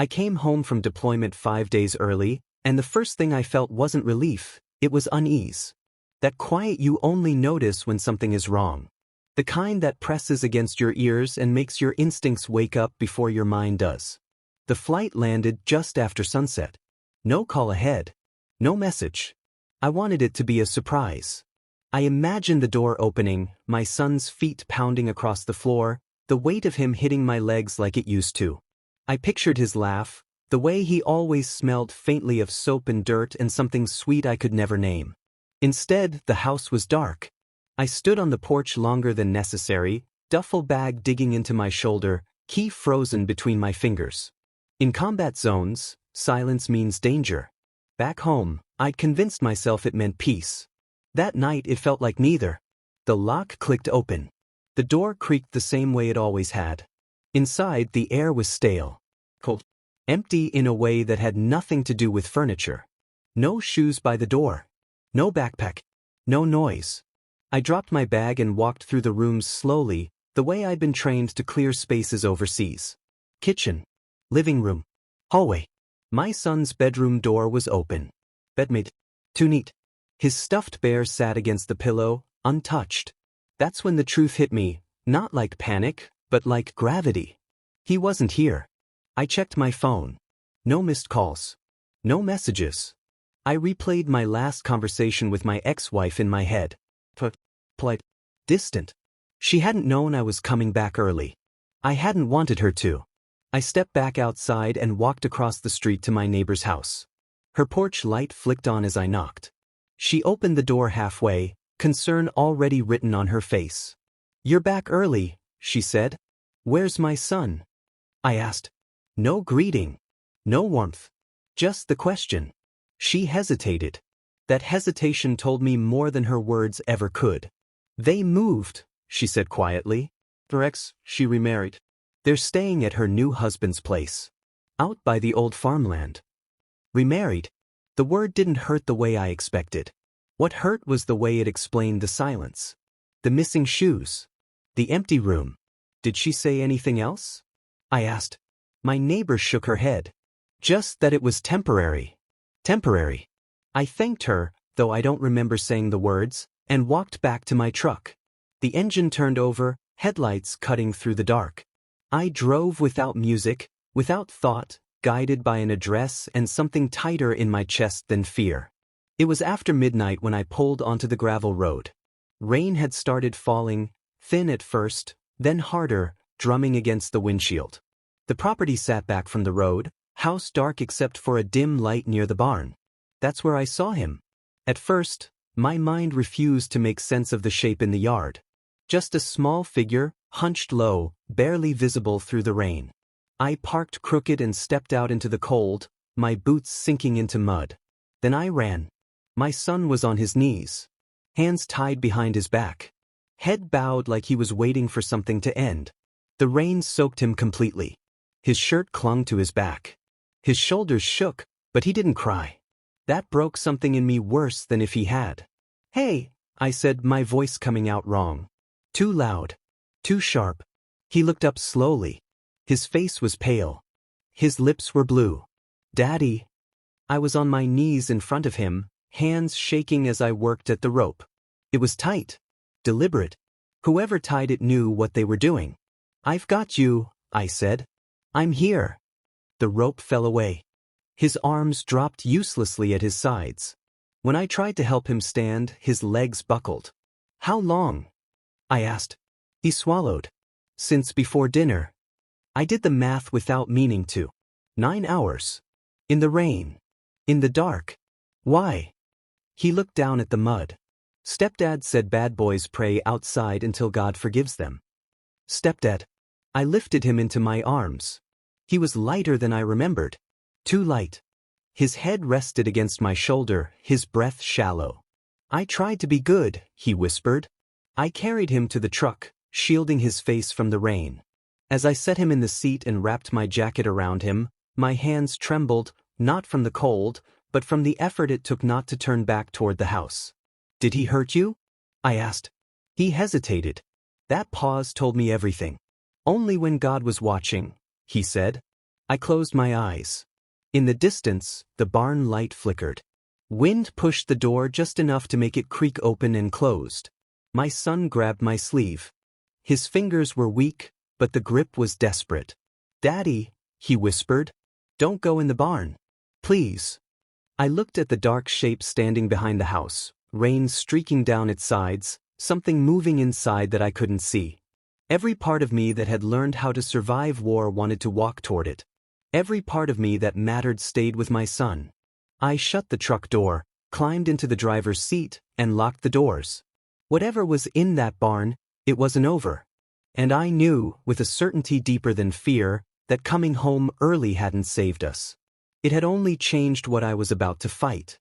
I came home from deployment 5 days early, and the first thing I felt wasn't relief, it was unease. That quiet you only notice when something is wrong. The kind that presses against your ears and makes your instincts wake up before your mind does. The flight landed just after sunset. No call ahead. No message. I wanted it to be a surprise. I imagined the door opening, my son's feet pounding across the floor, the weight of him hitting my legs like it used to. I pictured his laugh, the way he always smelled faintly of soap and dirt and something sweet I could never name. Instead, the house was dark. I stood on the porch longer than necessary, duffel bag digging into my shoulder, key frozen between my fingers. In combat zones, silence means danger. Back home, I'd convinced myself it meant peace. That night it felt like neither. The lock clicked open. The door creaked the same way it always had. Inside, the air was stale. Cold. Empty in a way that had nothing to do with furniture. No shoes by the door. No backpack. No noise. I dropped my bag and walked through the rooms slowly, the way I'd been trained to clear spaces overseas. Kitchen. Living room. Hallway. My son's bedroom door was open. Bedmate. Too neat. His stuffed bear sat against the pillow, untouched. That's when the truth hit me, not like panic, but like gravity. He wasn't here. I checked my phone. No missed calls. No messages. I replayed my last conversation with my ex-wife in my head. Polite. Distant. She hadn't known I was coming back early. I hadn't wanted her to. I stepped back outside and walked across the street to my neighbor's house. Her porch light flicked on as I knocked. She opened the door halfway, concern already written on her face. "You're back early," she said. "Where's my son?" I asked. No greeting. No warmth. Just the question. She hesitated. That hesitation told me more than her words ever could. "They moved," she said quietly. "Her ex, she remarried. They're staying at her new husband's place. Out by the old farmland." Remarried. The word didn't hurt the way I expected. What hurt was the way it explained the silence. The missing shoes. The empty room. Did she say anything else? I asked. My neighbor shook her head. Just that it was temporary. Temporary. I thanked her, though I don't remember saying the words, and walked back to my truck. The engine turned over, headlights cutting through the dark. I drove without music, without thought, guided by an address and something tighter in my chest than fear. It was after midnight when I pulled onto the gravel road. Rain had started falling, thin at first, then harder, drumming against the windshield. The property sat back from the road, house dark except for a dim light near the barn. That's where I saw him. At first, my mind refused to make sense of the shape in the yard. Just a small figure, hunched low, barely visible through the rain. I parked crooked and stepped out into the cold, my boots sinking into mud. Then I ran. My son was on his knees. Hands tied behind his back. Head bowed like he was waiting for something to end. The rain soaked him completely. His shirt clung to his back. His shoulders shook, but he didn't cry. That broke something in me worse than if he had. "Hey," I said, my voice coming out wrong. Too loud. Too sharp. He looked up slowly. His face was pale. His lips were blue. "Daddy." I was on my knees in front of him, hands shaking as I worked at the rope. It was tight. Deliberate. Whoever tied it knew what they were doing. "I've got you," I said. "I'm here." The rope fell away. His arms dropped uselessly at his sides. When I tried to help him stand, his legs buckled. "How long?" I asked. He swallowed. "Since before dinner." I did the math without meaning to. 9 hours. In the rain. In the dark. Why? He looked down at the mud. "Stepdad said bad boys pray outside until God forgives them." Stepdad. I lifted him into my arms. He was lighter than I remembered. Too light. His head rested against my shoulder, his breath shallow. "I tried to be good," he whispered. I carried him to the truck, shielding his face from the rain. As I set him in the seat and wrapped my jacket around him, my hands trembled, not from the cold, but from the effort it took not to turn back toward the house. "Did he hurt you?" I asked. He hesitated. That pause told me everything. "Only when God was watching," he said. I closed my eyes. In the distance, the barn light flickered. Wind pushed the door just enough to make it creak open and closed. My son grabbed my sleeve. His fingers were weak, but the grip was desperate. "Daddy," he whispered, "don't go in the barn. Please." I looked at the dark shape standing behind the house, rain streaking down its sides, something moving inside that I couldn't see. Every part of me that had learned how to survive war wanted to walk toward it. Every part of me that mattered stayed with my son. I shut the truck door, climbed into the driver's seat, and locked the doors. Whatever was in that barn, it wasn't over. And I knew, with a certainty deeper than fear, that coming home early hadn't saved us. It had only changed what I was about to fight.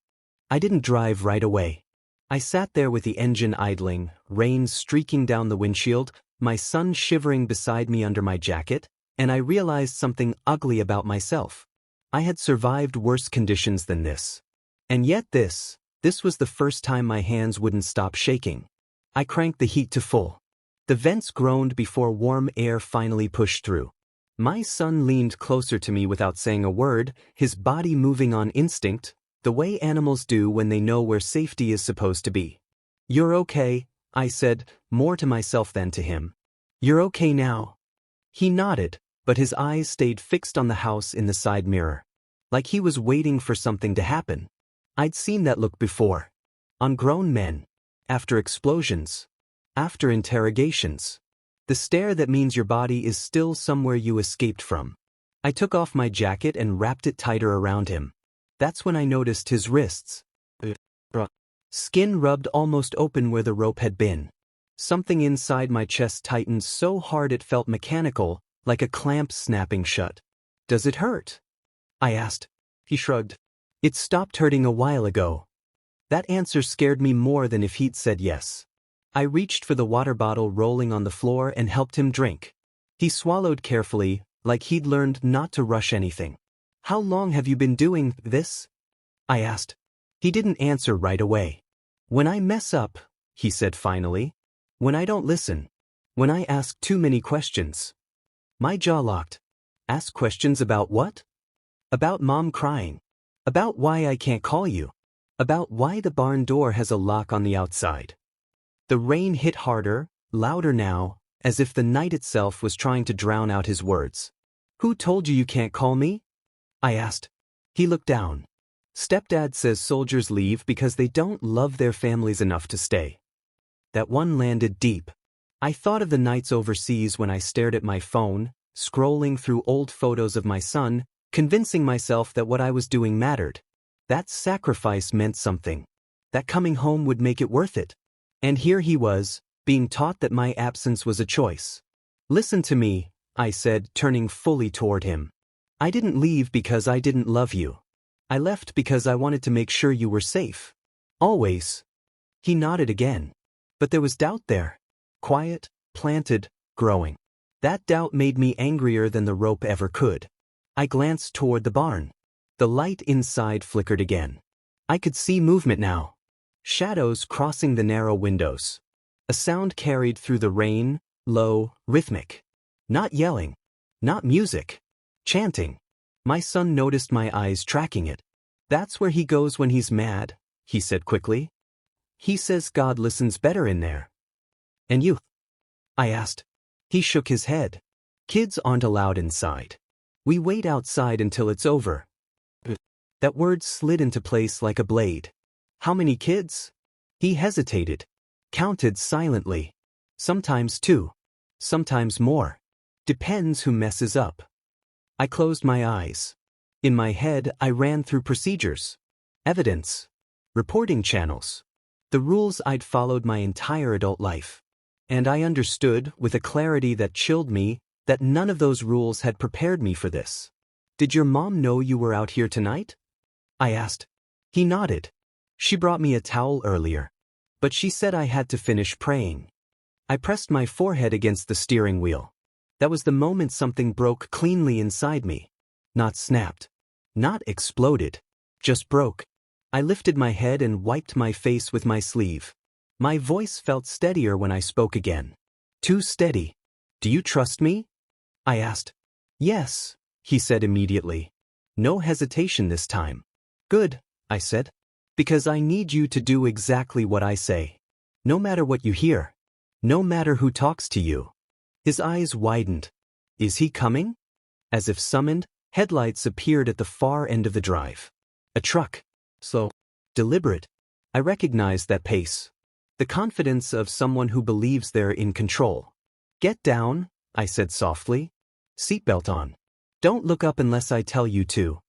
I didn't drive right away. I sat there with the engine idling, rain streaking down the windshield, my son shivering beside me under my jacket, and I realized something ugly about myself. I had survived worse conditions than this. And yet this was the first time my hands wouldn't stop shaking. I cranked the heat to full. The vents groaned before warm air finally pushed through. My son leaned closer to me without saying a word, his body moving on instinct, the way animals do when they know where safety is supposed to be. "You're okay," I said, more to myself than to him. "You're okay now." He nodded, but his eyes stayed fixed on the house in the side mirror. Like he was waiting for something to happen. I'd seen that look before. On grown men. After explosions. After interrogations. The stare that means your body is still somewhere you escaped from. I took off my jacket and wrapped it tighter around him. That's when I noticed his wrists. Skin rubbed almost open where the rope had been. Something inside my chest tightened so hard it felt mechanical, like a clamp snapping shut. "Does it hurt?" I asked. He shrugged. "It stopped hurting a while ago." That answer scared me more than if he'd said yes. I reached for the water bottle rolling on the floor and helped him drink. He swallowed carefully, like he'd learned not to rush anything. "How long have you been doing this?" I asked. He didn't answer right away. "When I mess up," he said finally. "When I don't listen. When I ask too many questions." My jaw locked. Ask questions about what? About Mom crying. About why I can't call you. About why the barn door has a lock on the outside. The rain hit harder, louder now, as if the night itself was trying to drown out his words. "Who told you you can't call me?" I asked. He looked down. "Stepdad says soldiers leave because they don't love their families enough to stay." That one landed deep. I thought of the nights overseas when I stared at my phone, scrolling through old photos of my son, convincing myself that what I was doing mattered. That sacrifice meant something. That coming home would make it worth it. And here he was, being taught that my absence was a choice. "Listen to me," I said, turning fully toward him. "I didn't leave because I didn't love you. I left because I wanted to make sure you were safe. Always." He nodded again. But there was doubt there. Quiet, planted, growing. That doubt made me angrier than the rope ever could. I glanced toward the barn. The light inside flickered again. I could see movement now. Shadows crossing the narrow windows. A sound carried through the rain, low, rhythmic. Not yelling. Not music. Chanting. My son noticed my eyes tracking it. "That's where he goes when he's mad," he said quickly. "He says God listens better in there." "And you?" I asked. He shook his head. "Kids aren't allowed inside. We wait outside until it's over." That word slid into place like a blade. "How many kids?" He hesitated. Counted silently. "Sometimes 2. Sometimes more. Depends who messes up." I closed my eyes. In my head, I ran through procedures. Evidence. Reporting channels. The rules I'd followed my entire adult life. And I understood, with a clarity that chilled me, that none of those rules had prepared me for this. "Did your mom know you were out here tonight?" I asked. He nodded. "She brought me a towel earlier. But she said I had to finish praying." I pressed my forehead against the steering wheel. That was the moment something broke cleanly inside me. Not snapped. Not exploded. Just broke. I lifted my head and wiped my face with my sleeve. My voice felt steadier when I spoke again. Too steady. "Do you trust me?" I asked. "Yes," he said immediately. No hesitation this time. Good, I said. Because I need you to do exactly what I say. No matter what you hear. No matter who talks to you. His eyes widened. Is he coming? As if summoned, headlights appeared at the far end of the drive. A truck. Slow. Deliberate. I recognized that pace. The confidence of someone who believes they're in control. Get down, I said softly. Seatbelt on. Don't look up unless I tell you to.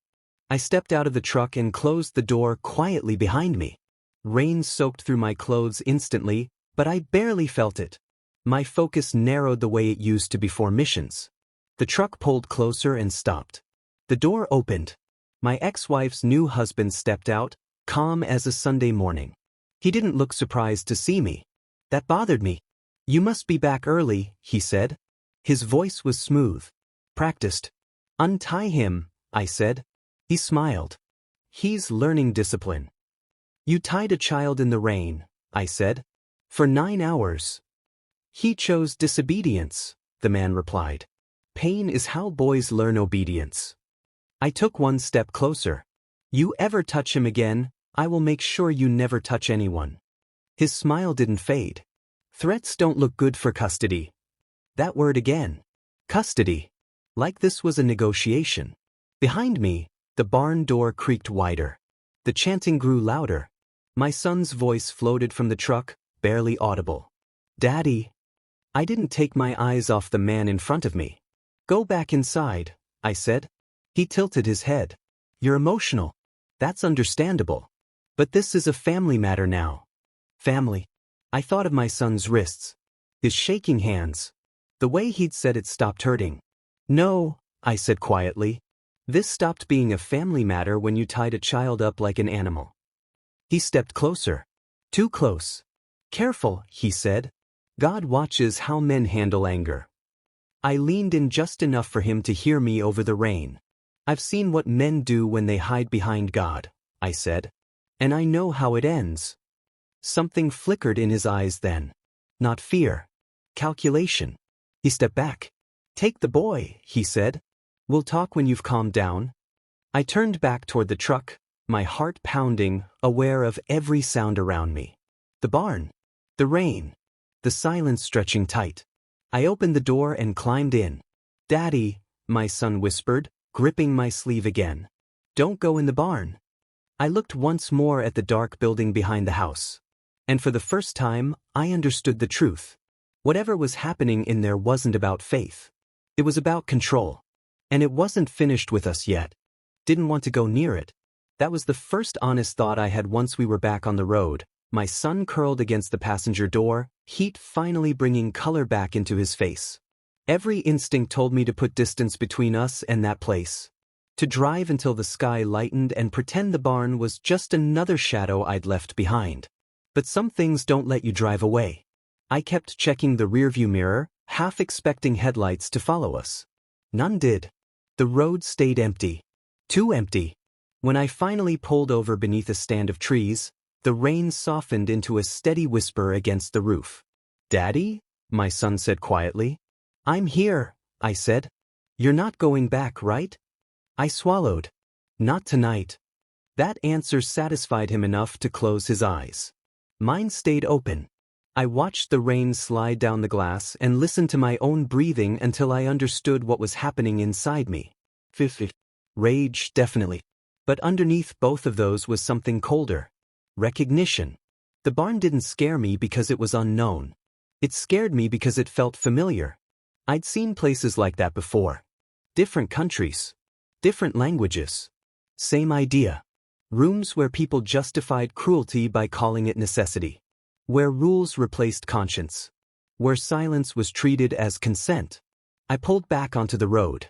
I stepped out of the truck and closed the door quietly behind me. Rain soaked through my clothes instantly, but I barely felt it. My focus narrowed the way it used to before missions. The truck pulled closer and stopped. The door opened. My ex-wife's new husband stepped out, calm as a Sunday morning. He didn't look surprised to see me. That bothered me. You must be back early, he said. His voice was smooth. Practiced. Untie him, I said. He smiled. He's learning discipline. You tied a child in the rain, I said. For 9 hours. He chose disobedience, the man replied. Pain is how boys learn obedience. I took one step closer. You ever touch him again, I will make sure you never touch anyone. His smile didn't fade. Threats don't look good for custody. That word again. Custody. Like this was a negotiation. Behind me, the barn door creaked wider. The chanting grew louder. My son's voice floated from the truck, barely audible. Daddy. I didn't take my eyes off the man in front of me. Go back inside, I said. He tilted his head. You're emotional. That's understandable. But this is a family matter now. Family. I thought of my son's wrists. His shaking hands. The way he'd said it stopped hurting. No, I said quietly. This stopped being a family matter when you tied a child up like an animal. He stepped closer. Too close. Careful, he said. God watches how men handle anger. I leaned in just enough for him to hear me over the rain. I've seen what men do when they hide behind God, I said. And I know how it ends. Something flickered in his eyes then. Not fear. Calculation. He stepped back. Take the boy, he said. We'll talk when you've calmed down. I turned back toward the truck, my heart pounding, aware of every sound around me. The barn. The rain. The silence stretching tight. I opened the door and climbed in. Daddy, my son whispered, gripping my sleeve again. Don't go in the barn. I looked once more at the dark building behind the house. And for the first time, I understood the truth. Whatever was happening in there wasn't about faith. It was about control. And it wasn't finished with us yet. Didn't want to go near it. That was the first honest thought I had once we were back on the road. My son curled against the passenger door, heat finally bringing color back into his face. Every instinct told me to put distance between us and that place. To drive until the sky lightened and pretend the barn was just another shadow I'd left behind. But some things don't let you drive away. I kept checking the rearview mirror, half expecting headlights to follow us. None did. The road stayed empty. Too empty. When I finally pulled over beneath a stand of trees, the rain softened into a steady whisper against the roof. Daddy? My son said quietly. I'm here, I said. You're not going back, right? I swallowed. Not tonight. That answer satisfied him enough to close his eyes. Mine stayed open. I watched the rain slide down the glass and listened to my own breathing until I understood what was happening inside me. Rage, definitely. But underneath both of those was something colder. Recognition. The barn didn't scare me because it was unknown. It scared me because it felt familiar. I'd seen places like that before. Different countries. Different languages. Same idea. Rooms where people justified cruelty by calling it necessity. Where rules replaced conscience. Where silence was treated as consent. I pulled back onto the road.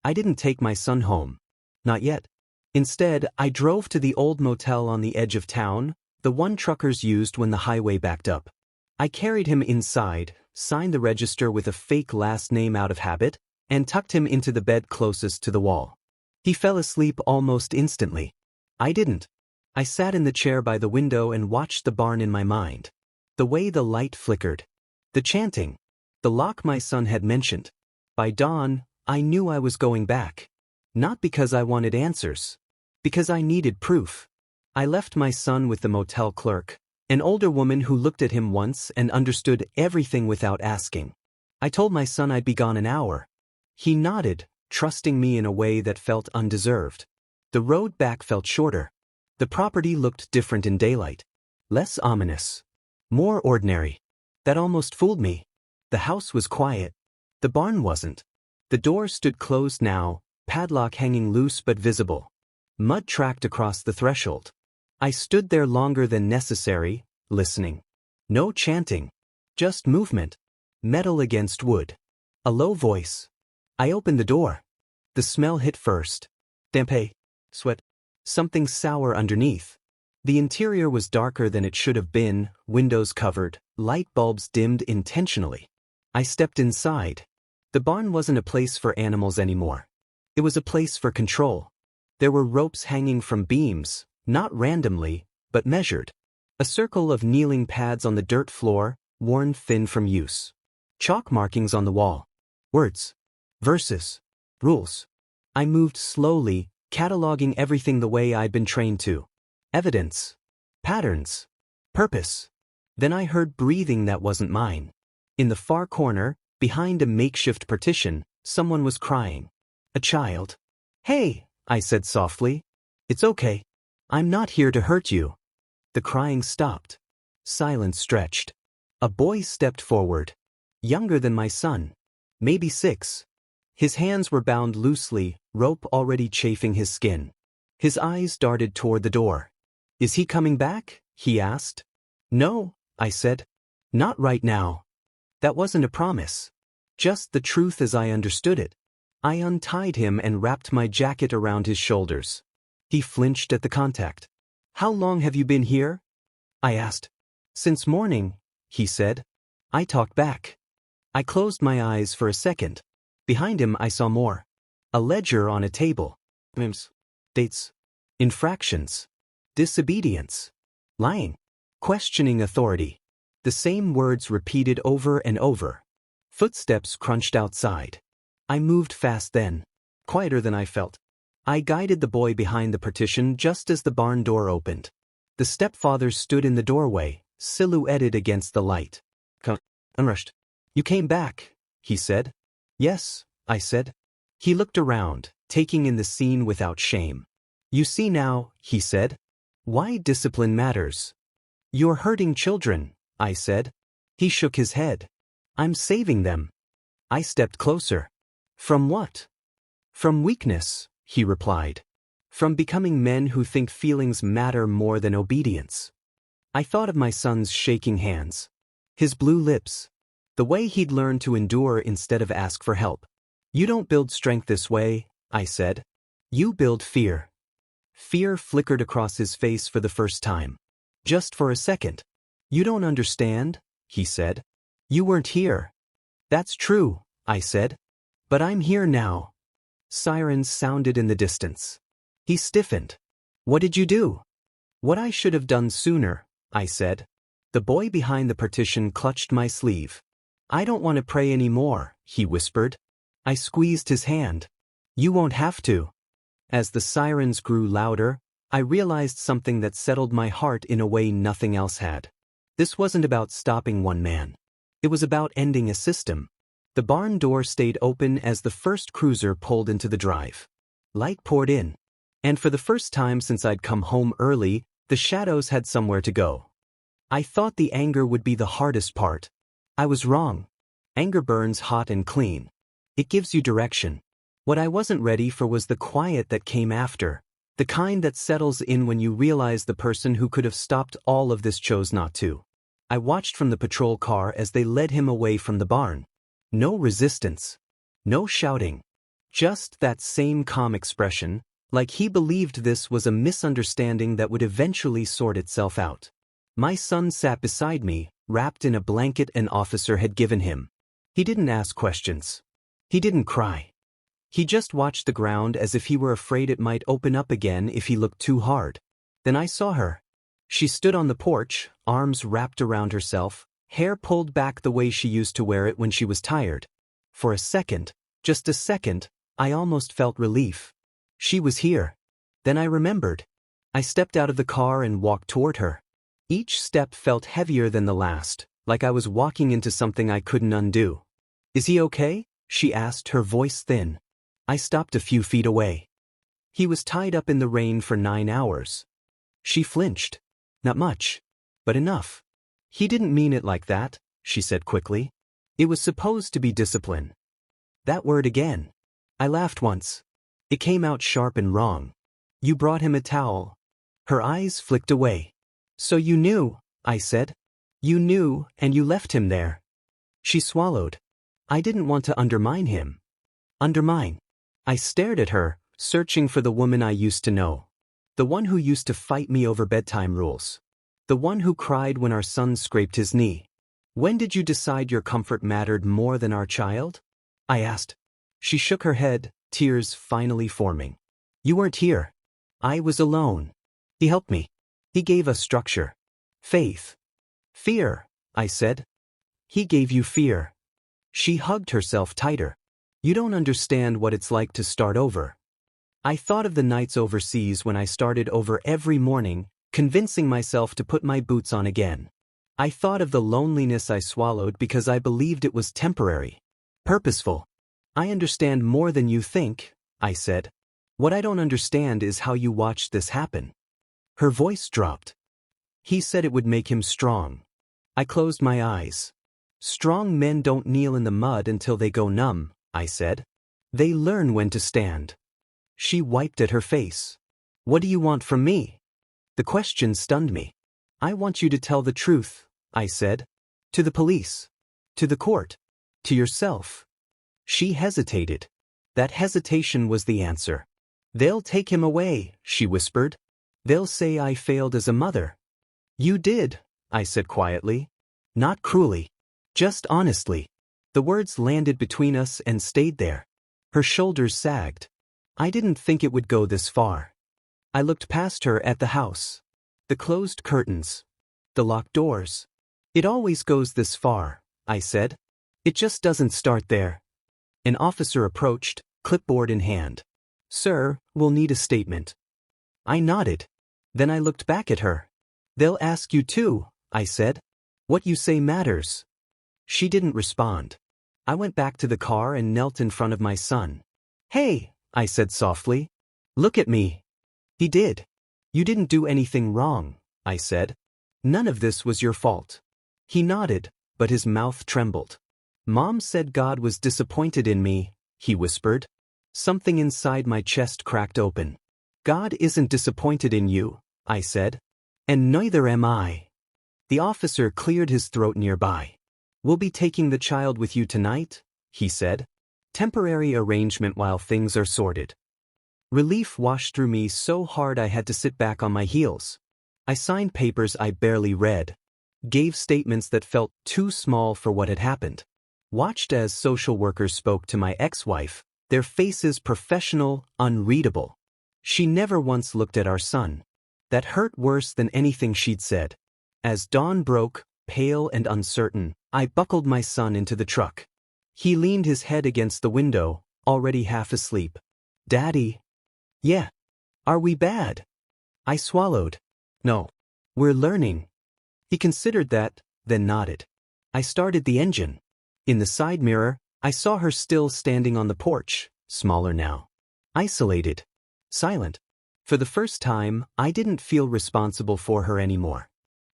I didn't take my son home. Not yet. Instead, I drove to the old motel on the edge of town, the one truckers used when the highway backed up. I carried him inside, signed the register with a fake last name out of habit, and tucked him into the bed closest to the wall. He fell asleep almost instantly. I didn't. I sat in the chair by the window and watched the barn in my mind. The way the light flickered. The chanting. The lock my son had mentioned. By dawn, I knew I was going back. Not because I wanted answers. Because I needed proof. I left my son with the motel clerk, an older woman who looked at him once and understood everything without asking. I told my son I'd be gone an hour. He nodded, trusting me in a way that felt undeserved. The road back felt shorter. The property looked different in daylight. Less ominous. More ordinary. That almost fooled me. The house was quiet. The barn wasn't. The door stood closed now, padlock hanging loose but visible. Mud tracked across the threshold. I stood there longer than necessary, listening. No chanting. Just movement. Metal against wood. A low voice. I opened the door. The smell hit first. Damp hay. Sweat. Something sour underneath. The interior was darker than it should have been, windows covered, light bulbs dimmed intentionally. I stepped inside. The barn wasn't a place for animals anymore. It was a place for control. There were ropes hanging from beams, not randomly, but measured. A circle of kneeling pads on the dirt floor, worn thin from use. Chalk markings on the wall. Words. Verses. Rules. I moved slowly, cataloging everything the way I'd been trained to. Evidence. Patterns. Purpose. Then I heard breathing that wasn't mine. In the far corner, behind a makeshift partition, someone was crying. A child. "Hey," I said softly. "It's okay. I'm not here to hurt you." The crying stopped. Silence stretched. A boy stepped forward. Younger than my son. Maybe 6. His hands were bound loosely, rope already chafing his skin. His eyes darted toward the door. "Is he coming back?" he asked. "No," I said. "Not right now." That wasn't a promise. Just the truth as I understood it. I untied him and wrapped my jacket around his shoulders. He flinched at the contact. "How long have you been here?" I asked. "Since morning," he said. I talked back. I closed my eyes for a second. Behind him I saw more. A ledger on a table. Names. Dates. Infractions. Disobedience. Lying. Questioning authority. The same words repeated over and over. Footsteps crunched outside. I moved fast then. Quieter than I felt. I guided the boy behind the partition just as the barn door opened. The stepfather stood in the doorway, silhouetted against the light. "Come, unrushed. You came back," he said. "Yes," I said. He looked around, taking in the scene without shame. "You see now," he said, "why discipline matters." "You're hurting children," I said. He shook his head. "I'm saving them." I stepped closer. "From what?" "From weakness," he replied. "From becoming men who think feelings matter more than obedience." I thought of my son's shaking hands. His blue lips. The way he'd learned to endure instead of ask for help. "You don't build strength this way," I said. "You build fear." Fear flickered across his face for the first time. Just for a second. "You don't understand," he said. "You weren't here." "That's true," I said. "But I'm here now." Sirens sounded in the distance. He stiffened. "What did you do?" "What I should have done sooner," I said. The boy behind the partition clutched my sleeve. "I don't want to pray anymore," he whispered. I squeezed his hand. "You won't have to." As the sirens grew louder, I realized something that settled my heart in a way nothing else had. This wasn't about stopping one man. It was about ending a system. The barn door stayed open as the first cruiser pulled into the drive. Light poured in. And for the first time since I'd come home early, the shadows had somewhere to go. I thought the anger would be the hardest part. I was wrong. Anger burns hot and clean. It gives you direction. What I wasn't ready for was the quiet that came after. The kind that settles in when you realize the person who could have stopped all of this chose not to. I watched from the patrol car as they led him away from the barn. No resistance. No shouting. Just that same calm expression, like he believed this was a misunderstanding that would eventually sort itself out. My son sat beside me, wrapped in a blanket an officer had given him. He didn't ask questions. He didn't cry. He just watched the ground as if he were afraid it might open up again if he looked too hard. Then I saw her. She stood on the porch, arms wrapped around herself, hair pulled back the way she used to wear it when she was tired. For a second, just a second, I almost felt relief. She was here. Then I remembered. I stepped out of the car and walked toward her. Each step felt heavier than the last, like I was walking into something I couldn't undo. "Is he okay?" she asked, her voice thin. I stopped a few feet away. "He was tied up in the rain for 9 hours. She flinched. "Not much. But enough." "He didn't mean it like that," she said quickly. "It was supposed to be discipline." That word again. I laughed once. It came out sharp and wrong. "You brought him a towel." Her eyes flicked away. "So you knew," I said. "You knew, and you left him there." She swallowed. "I didn't want to undermine him." Undermine. I stared at her, searching for the woman I used to know. The one who used to fight me over bedtime rules. The one who cried when our son scraped his knee. "When did you decide your comfort mattered more than our child?" I asked. She shook her head, tears finally forming. "You weren't here. I was alone. He helped me. He gave us structure. Faith. Fear," I said. "He gave you fear." She hugged herself tighter. "You don't understand what it's like to start over." I thought of the nights overseas when I started over every morning, convincing myself to put my boots on again. I thought of the loneliness I swallowed because I believed it was temporary. Purposeful. "I understand more than you think," I said. "What I don't understand is how you watched this happen." Her voice dropped. "He said it would make him strong." I closed my eyes. "Strong men don't kneel in the mud until they go numb," I said. "They learn when to stand." She wiped at her face. "What do you want from me?" The question stunned me. "I want you to tell the truth," I said. "To the police. To the court. To yourself." She hesitated. That hesitation was the answer. "They'll take him away," she whispered. "They'll say I failed as a mother." "You did," I said quietly. Not cruelly. Just honestly. The words landed between us and stayed there. Her shoulders sagged. I didn't think it would go this far. I looked past her at the house. The closed curtains. The locked doors. "It always goes this far," I said. "It just doesn't start there." An officer approached, clipboard in hand. "Sir, we'll need a statement." I nodded. Then I looked back at her. "They'll ask you too," I said. "What you say matters." She didn't respond. I went back to the car and knelt in front of my son. "Hey," I said softly. "Look at me." He did. "You didn't do anything wrong," I said. "None of this was your fault." He nodded, but his mouth trembled. "Mom said God was disappointed in me," he whispered. Something inside my chest cracked open. "God isn't disappointed in you," I said. "And neither am I." The officer cleared his throat nearby. "We'll be taking the child with you tonight," he said. "Temporary arrangement while things are sorted." Relief washed through me so hard I had to sit back on my heels. I signed papers I barely read. Gave statements that felt too small for what had happened. Watched as social workers spoke to my ex-wife, their faces professional, unreadable. She never once looked at our son. That hurt worse than anything she'd said. As dawn broke, pale and uncertain, I buckled my son into the truck. He leaned his head against the window, already half asleep. "Daddy." "Yeah. Are we bad?" I swallowed. "No. We're learning." He considered that, then nodded. I started the engine. In the side mirror, I saw her still standing on the porch, smaller now. Isolated. Silent. For the first time, I didn't feel responsible for her anymore.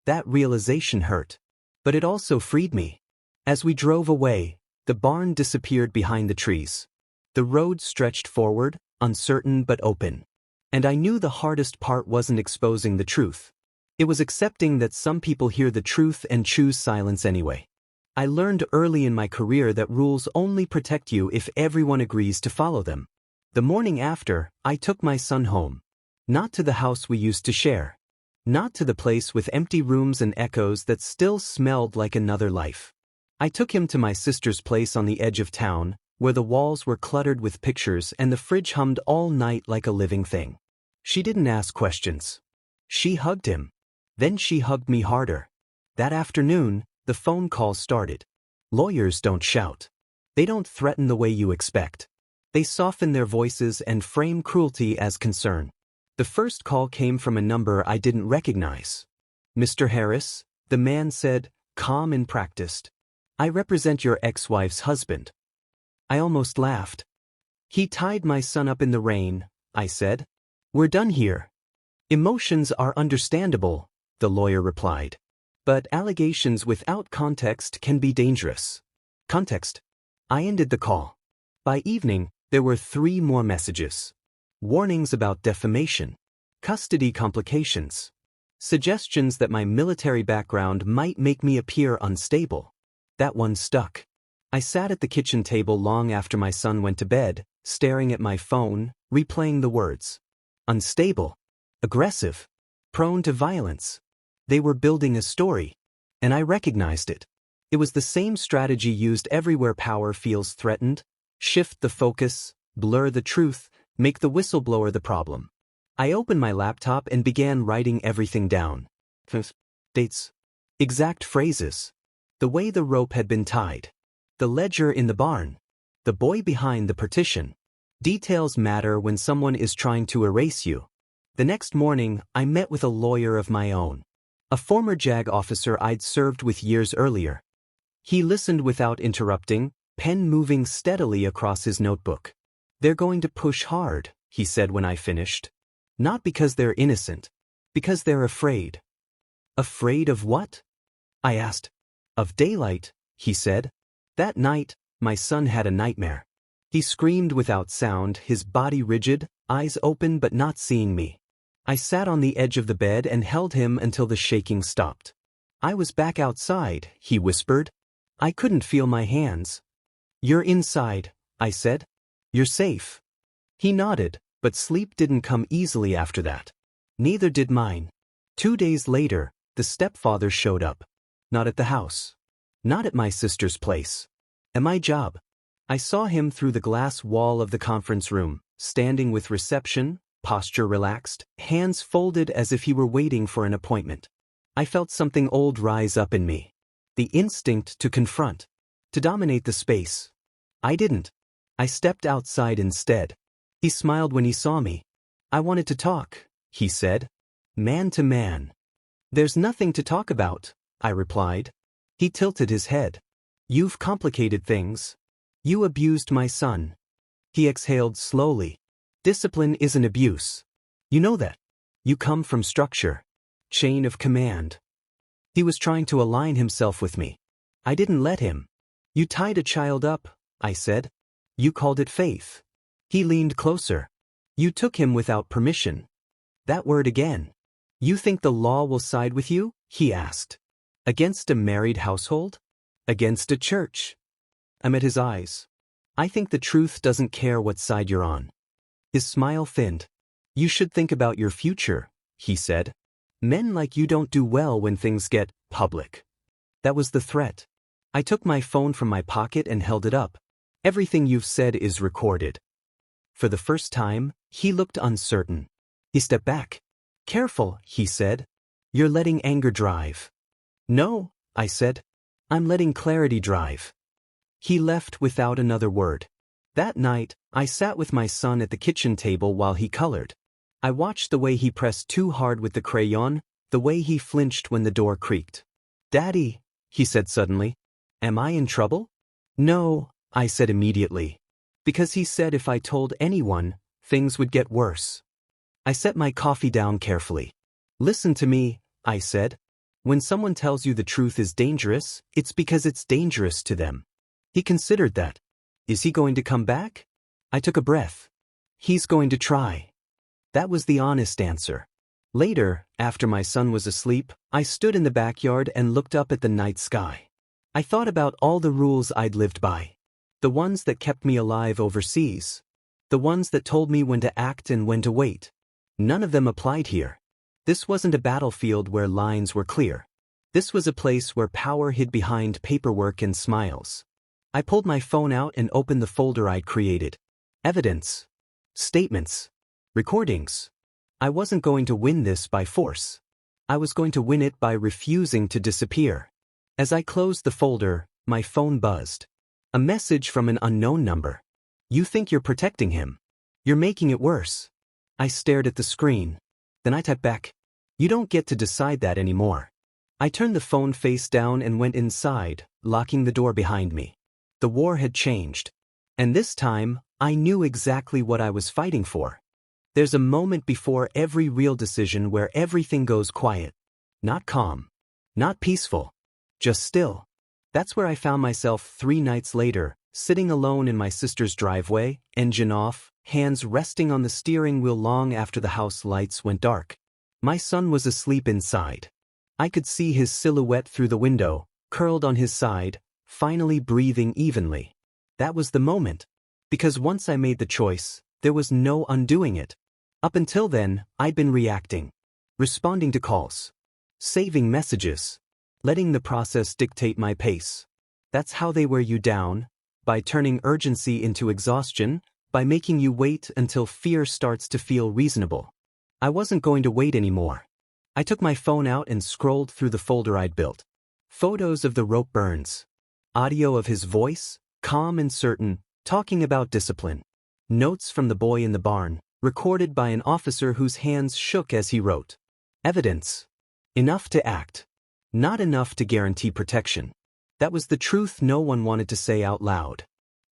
That realization hurt. But it also freed me. As we drove away, the barn disappeared behind the trees. The road stretched forward, uncertain but open. And I knew the hardest part wasn't exposing the truth. It was accepting that some people hear the truth and choose silence anyway. I learned early in my career that rules only protect you if everyone agrees to follow them. The morning after, I took my son home. Not to the house we used to share. Not to the place with empty rooms and echoes that still smelled like another life. I took him to my sister's place on the edge of town, where the walls were cluttered with pictures and the fridge hummed all night like a living thing. She didn't ask questions. She hugged him. Then she hugged me harder. That afternoon, the phone call started. Lawyers don't shout. They don't threaten the way you expect. They soften their voices and frame cruelty as concern. The first call came from a number I didn't recognize. "Mr. Harris," the man said, calm and practiced. "I represent your ex-wife's husband." I almost laughed. "He tied my son up in the rain," I said. "We're done here." "Emotions are understandable," the lawyer replied. "But allegations without context can be dangerous." Context. I ended the call. By evening, there were 3 more messages. Warnings about defamation, custody complications, suggestions that my military background might make me appear unstable. That one stuck. I sat at the kitchen table long after my son went to bed, staring at my phone, replaying the words. Unstable, aggressive, prone to violence. They were building a story, and I recognized it. It was the same strategy used everywhere power feels threatened. Shift the focus, blur the truth, make the whistleblower the problem. I opened my laptop and began writing everything down. Dates. Exact phrases. The way the rope had been tied. The ledger in the barn. The boy behind the partition. Details matter when someone is trying to erase you. The next morning, I met with a lawyer of my own. A former JAG officer I'd served with years earlier. He listened without interrupting, pen moving steadily across his notebook. "They're going to push hard," he said when I finished. "Not because they're innocent. Because they're afraid." "Afraid of what?" I asked. "Of daylight," he said. "That night, my son had a nightmare. He screamed without sound, his body rigid, eyes open but not seeing me. I sat on the edge of the bed and held him until the shaking stopped. I was back outside," he whispered. I couldn't feel my hands. "You're inside," I said. "You're safe." He nodded, but sleep didn't come easily after that. Neither did mine. 2 days later, the stepfather showed up. Not at the house. Not at my sister's place. At my job. I saw him through the glass wall of the conference room, standing with reception, posture relaxed, hands folded as if he were waiting for an appointment. I felt something old rise up in me. The instinct to confront. To dominate the space. I didn't. I stepped outside instead. He smiled when he saw me. "I wanted to talk," he said. "Man to man." "There's nothing to talk about," I replied. He tilted his head. "You've complicated things. You abused my son." He exhaled slowly. "Discipline isn't abuse. You know that. You come from structure. Chain of command." He was trying to align himself with me. I didn't let him. "You tied a child up," I said. "You called it faith." He leaned closer. "You took him without permission." That word again. "You think the law will side with you?" he asked. "Against a married household? Against a church?" I met his eyes. "I think the truth doesn't care what side you're on." His smile thinned. "You should think about your future," he said. "Men like you don't do well when things get public." That was the threat. I took my phone from my pocket and held it up. "Everything you've said is recorded." For the first time, he looked uncertain. He stepped back. "Careful," he said. "You're letting anger drive." "No," I said. "I'm letting clarity drive." He left without another word. That night, I sat with my son at the kitchen table while he colored. I watched the way he pressed too hard with the crayon, the way he flinched when the door creaked. "Daddy," he said suddenly, "am I in trouble?" "No," I said immediately. Because he said if I told anyone, things would get worse. I set my coffee down carefully. "Listen to me," I said. "When someone tells you the truth is dangerous, it's because it's dangerous to them." He considered that. "Is he going to come back?" I took a breath. "He's going to try." That was the honest answer. Later, after my son was asleep, I stood in the backyard and looked up at the night sky. I thought about all the rules I'd lived by. The ones that kept me alive overseas. The ones that told me when to act and when to wait. None of them applied here. This wasn't a battlefield where lines were clear. This was a place where power hid behind paperwork and smiles. I pulled my phone out and opened the folder I'd created. Evidence. Statements. Recordings. I wasn't going to win this by force. I was going to win it by refusing to disappear. As I closed the folder, my phone buzzed. A message from an unknown number. You think you're protecting him. You're making it worse. I stared at the screen. Then I typed back. You don't get to decide that anymore. I turned the phone face down and went inside, locking the door behind me. The war had changed. And this time, I knew exactly what I was fighting for. There's a moment before every real decision where everything goes quiet. Not calm. Not peaceful. Just still. That's where I found myself 3 nights later, sitting alone in my sister's driveway, engine off, hands resting on the steering wheel long after the house lights went dark. My son was asleep inside. I could see his silhouette through the window, curled on his side, finally breathing evenly. That was the moment. Because once I made the choice, there was no undoing it. Up until then, I'd been reacting. Responding to calls. Saving messages. Letting the process dictate my pace. That's how they wear you down, by turning urgency into exhaustion, by making you wait until fear starts to feel reasonable. I wasn't going to wait anymore. I took my phone out and scrolled through the folder I'd built. Photos of the rope burns. Audio of his voice, calm and certain, talking about discipline. Notes from the boy in the barn, recorded by an officer whose hands shook as he wrote. Evidence. Enough to act. Not enough to guarantee protection. That was the truth no one wanted to say out loud.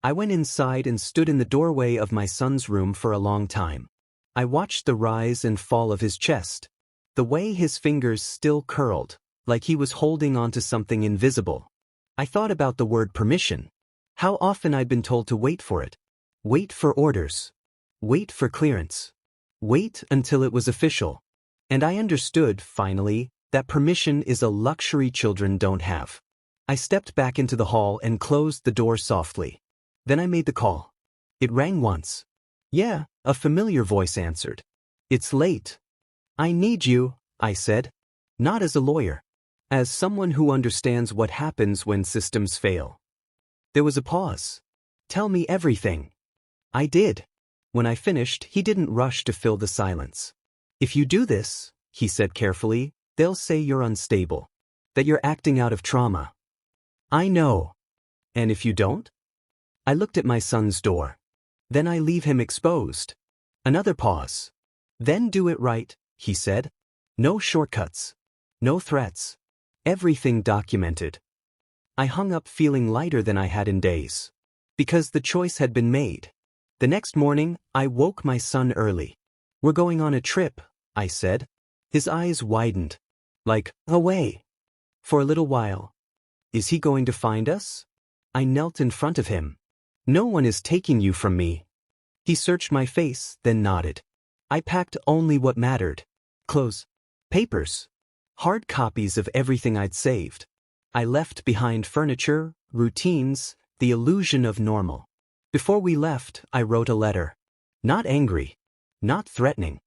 I went inside and stood in the doorway of my son's room for a long time. I watched the rise and fall of his chest. The way his fingers still curled, like he was holding onto something invisible. I thought about the word permission. How often I'd been told to wait for it. Wait for orders. Wait for clearance. Wait until it was official. And I understood, finally, that permission is a luxury children don't have. I stepped back into the hall and closed the door softly. Then I made the call. It rang once. Yeah, a familiar voice answered. It's late. I need you, I said. Not as a lawyer. As someone who understands what happens when systems fail. There was a pause. Tell me everything. I did. When I finished, he didn't rush to fill the silence. If you do this, he said carefully, they'll say you're unstable. That you're acting out of trauma. I know. And if you don't? I looked at my son's door. Then I leave him exposed. Another pause. Then do it right, he said. No shortcuts. No threats. Everything documented. I hung up feeling lighter than I had in days. Because the choice had been made. The next morning, I woke my son early. We're going on a trip, I said. His eyes widened. Like, away. For a little while. Is he going to find us? I knelt in front of him. No one is taking you from me. He searched my face, then nodded. I packed only what mattered. Clothes. Papers. Hard copies of everything I'd saved. I left behind furniture, routines, the illusion of normal. Before we left, I wrote a letter. Not angry. Not threatening.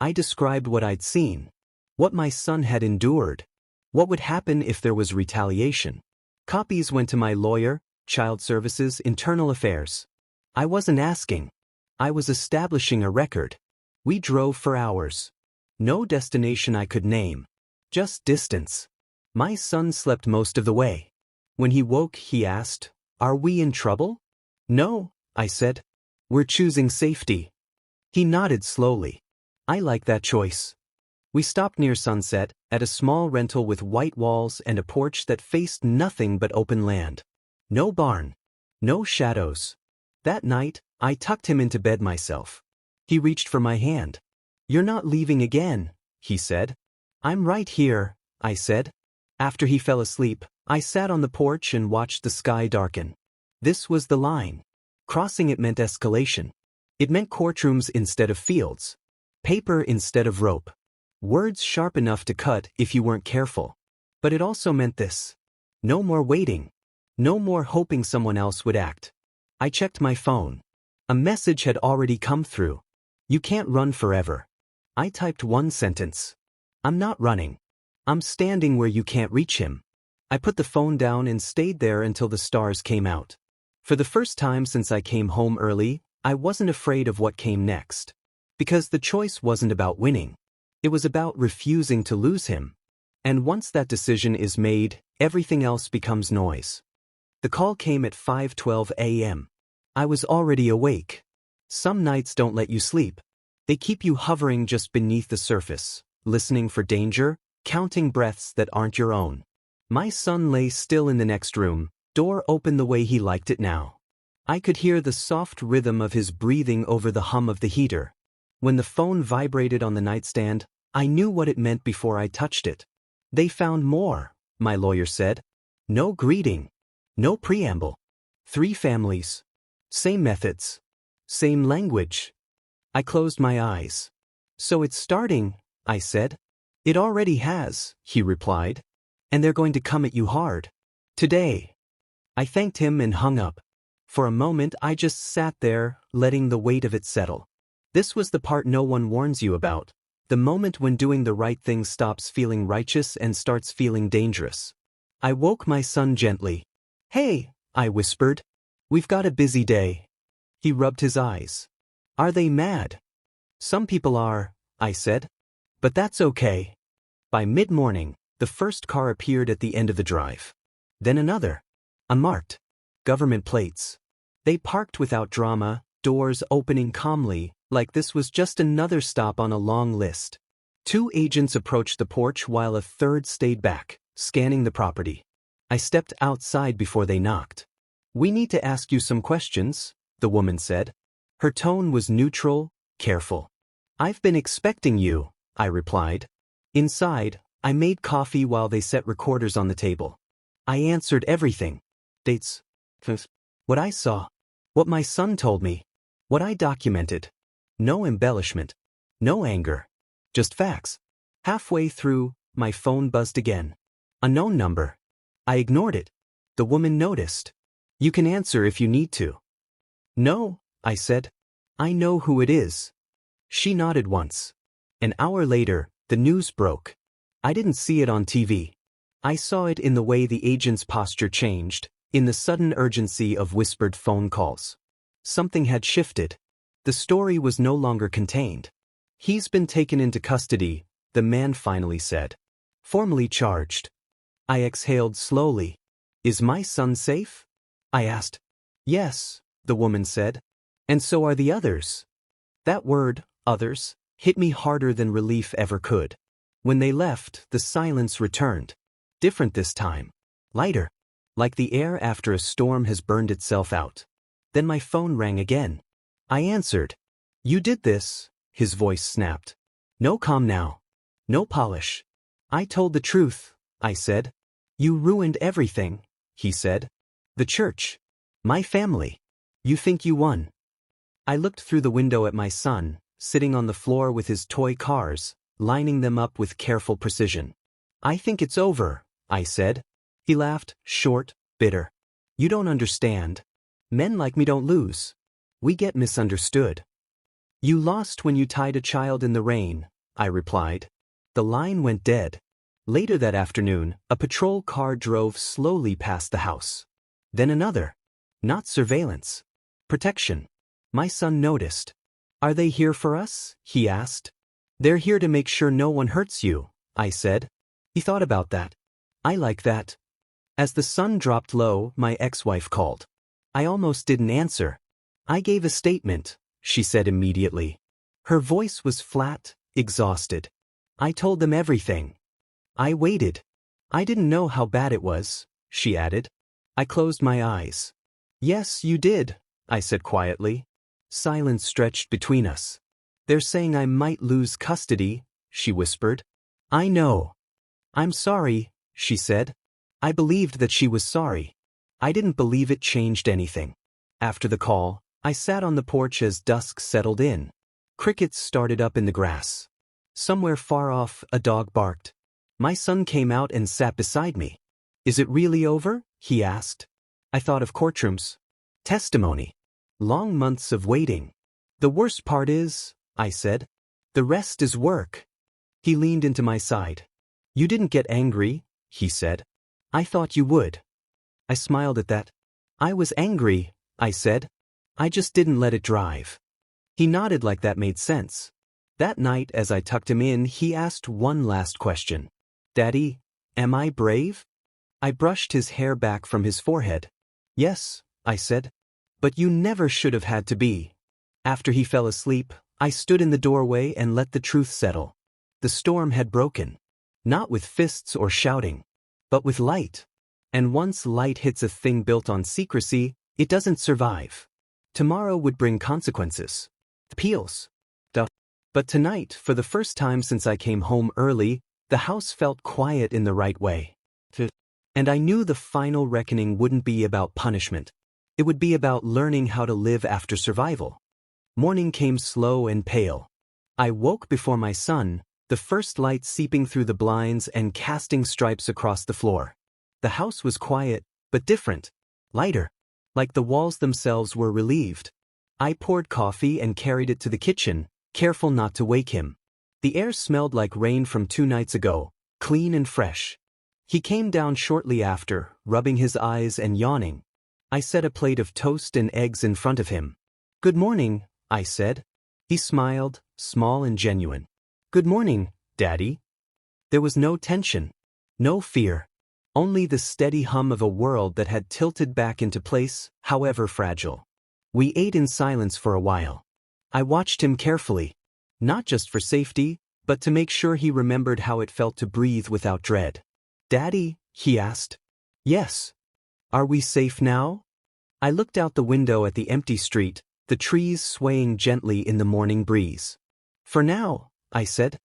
I described what I'd seen. What my son had endured. What would happen if there was retaliation. Copies went to my lawyer, child services, internal affairs. I wasn't asking. I was establishing a record. We drove for hours. No destination I could name. Just distance. My son slept most of the way. When he woke, he asked, "Are we in trouble?" "No," I said. "We're choosing safety." He nodded slowly. I like that choice. We stopped near sunset, at a small rental with white walls and a porch that faced nothing but open land. No barn. No shadows. That night, I tucked him into bed myself. He reached for my hand. "You're not leaving again," he said. "I'm right here," I said. After he fell asleep, I sat on the porch and watched the sky darken. This was the line. Crossing it meant escalation. It meant courtrooms instead of fields. Paper instead of rope. Words sharp enough to cut if you weren't careful. But it also meant this. No more waiting. No more hoping someone else would act. I checked my phone. A message had already come through. "You can't run forever." I typed one sentence. "I'm not running. I'm standing where you can't reach him." I put the phone down and stayed there until the stars came out. For the first time since I came home early, I wasn't afraid of what came next. Because the choice wasn't about winning. It was about refusing to lose him. And once that decision is made, everything else becomes noise. The call came at 5:12 a.m. I was already awake. Some nights don't let you sleep. They keep you hovering just beneath the surface, listening for danger, counting breaths that aren't your own. My son lay still in the next room, door open the way he liked it now. I could hear the soft rhythm of his breathing over the hum of the heater. When the phone vibrated on the nightstand, I knew what it meant before I touched it. They found more, my lawyer said. No greeting. No preamble. 3 families. Same methods. Same language. I closed my eyes. So it's starting, I said. It already has, he replied. And they're going to come at you hard. Today. I thanked him and hung up. For a moment I just sat there, letting the weight of it settle. This was the part no one warns you about. The moment when doing the right thing stops feeling righteous and starts feeling dangerous. I woke my son gently. Hey, I whispered. We've got a busy day. He rubbed his eyes. Are they mad? Some people are, I said. But that's okay. By mid-morning, the first car appeared at the end of the drive. Then another. Unmarked. Government plates. They parked without drama, doors opening calmly, like this was just another stop on a long list. 2 agents approached the porch while a third stayed back, scanning the property. I stepped outside before they knocked. We need to ask you some questions, the woman said. Her tone was neutral, careful. I've been expecting you, I replied. Inside, I made coffee while they set recorders on the table. I answered everything. Dates. What I saw. What my son told me. What I documented. No embellishment. No anger. Just facts. Halfway through, my phone buzzed again. Unknown number. I ignored it. The woman noticed. You can answer if you need to. No, I said. I know who it is. She nodded once. An hour later, the news broke. I didn't see it on TV. I saw it in the way the agent's posture changed, in the sudden urgency of whispered phone calls. Something had shifted. The story was no longer contained. He's been taken into custody, the man finally said. Formally charged. I exhaled slowly. Is my son safe? I asked. Yes, the woman said. And so are the others. That word, others, hit me harder than relief ever could. When they left, the silence returned. Different this time. Lighter. Like the air after a storm has burned itself out. Then my phone rang again. I answered. You did this, his voice snapped. No calm now. No polish. I told the truth, I said. You ruined everything, he said. The church. My family. You think you won. I looked through the window at my son, sitting on the floor with his toy cars, lining them up with careful precision. I think it's over, I said. He laughed, short, bitter. You don't understand. Men like me don't lose. We get misunderstood. You lost when you tied a child in the rain, I replied. The line went dead. Later that afternoon, a patrol car drove slowly past the house. Then another. Not surveillance. Protection. My son noticed. Are they here for us? He asked. They're here to make sure no one hurts you, I said. He thought about that. I like that. As the sun dropped low, my ex-wife called. I almost didn't answer. I gave a statement, she said immediately. Her voice was flat, exhausted. I told them everything. I waited. I didn't know how bad it was, she added. I closed my eyes. Yes, you did, I said quietly. Silence stretched between us. They're saying I might lose custody, she whispered. I know. I'm sorry, she said. I believed that she was sorry. I didn't believe it changed anything. After the call, I sat on the porch as dusk settled in. Crickets started up in the grass. Somewhere far off, a dog barked. My son came out and sat beside me. Is it really over? He asked. I thought of courtrooms. Testimony. Long months of waiting. The worst part is, I said, the rest is work. He leaned into my side. You didn't get angry, he said. I thought you would. I smiled at that. I was angry, I said. I just didn't let it drive. He nodded like that made sense. That night, as I tucked him in, he asked one last question. Daddy, am I brave? I brushed his hair back from his forehead. Yes, I said. But you never should have had to be. After he fell asleep, I stood in the doorway and let the truth settle. The storm had broken. Not with fists or shouting, but with light. And once light hits a thing built on secrecy, it doesn't survive. Tomorrow would bring consequences. Appeals. But tonight, for the first time since I came home early, the house felt quiet in the right way. And I knew the final reckoning wouldn't be about punishment. It would be about learning how to live after survival. Morning came slow and pale. I woke before my sun, the first light seeping through the blinds and casting stripes across the floor. The house was quiet, but different. Lighter. Like the walls themselves were relieved. I poured coffee and carried it to the kitchen, careful not to wake him. The air smelled like rain from 2 nights ago, clean and fresh. He came down shortly after, rubbing his eyes and yawning. I set a plate of toast and eggs in front of him. "Good morning," I said. He smiled, small and genuine. "Good morning, Daddy." There was no tension, no fear, only the steady hum of a world that had tilted back into place, however fragile. We ate in silence for a while. I watched him carefully, not just for safety, but to make sure he remembered how it felt to breathe without dread. "Daddy?" he asked. "Yes." "Are we safe now?" I looked out the window at the empty street, the trees swaying gently in the morning breeze. "For now," I said.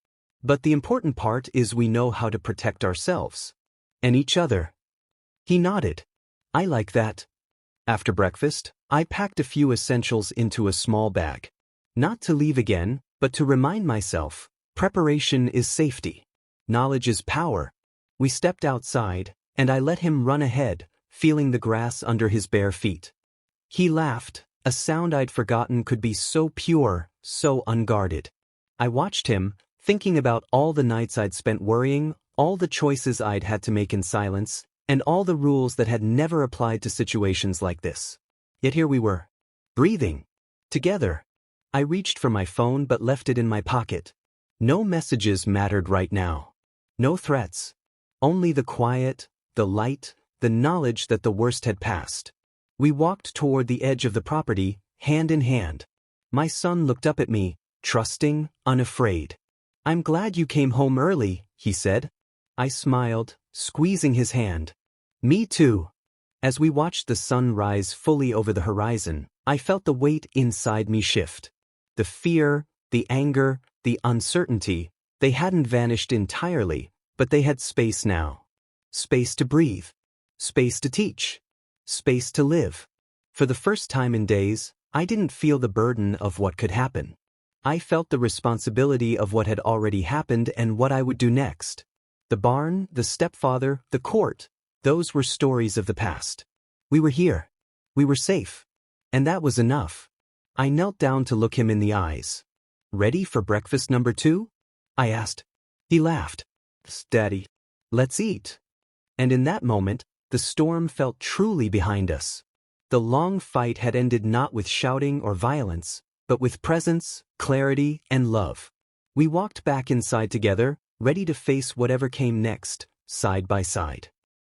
"But the important part is we know how to protect ourselves. And each other." He nodded. "I like that." After breakfast, I packed a few essentials into a small bag. Not to leave again, but to remind myself, preparation is safety. Knowledge is power. We stepped outside, and I let him run ahead, feeling the grass under his bare feet. He laughed, a sound I'd forgotten could be so pure, so unguarded. I watched him, thinking about all the nights I'd spent worrying, all the choices I'd had to make in silence, and all the rules that had never applied to situations like this. Yet here we were, breathing, together. I reached for my phone but left it in my pocket. No messages mattered right now. No threats. Only the quiet, the light, the knowledge that the worst had passed. We walked toward the edge of the property, hand in hand. My son looked up at me, trusting, unafraid. "I'm glad you came home early," he said. I smiled, squeezing his hand. "Me too." As we watched the sun rise fully over the horizon, I felt the weight inside me shift. The fear, the anger, the uncertainty, they hadn't vanished entirely, but they had space now. Space to breathe. Space to teach. Space to live. For the first time in days, I didn't feel the burden of what could happen. I felt the responsibility of what had already happened and what I would do next. The barn, the stepfather, the court, those were stories of the past. We were here. We were safe. And that was enough. I knelt down to look him in the eyes. "Ready for breakfast number 2? I asked. He laughed. "Daddy, let's eat." And in that moment, the storm felt truly behind us. The long fight had ended not with shouting or violence, but with presence, clarity, and love. We walked back inside together, ready to face whatever came next, side by side.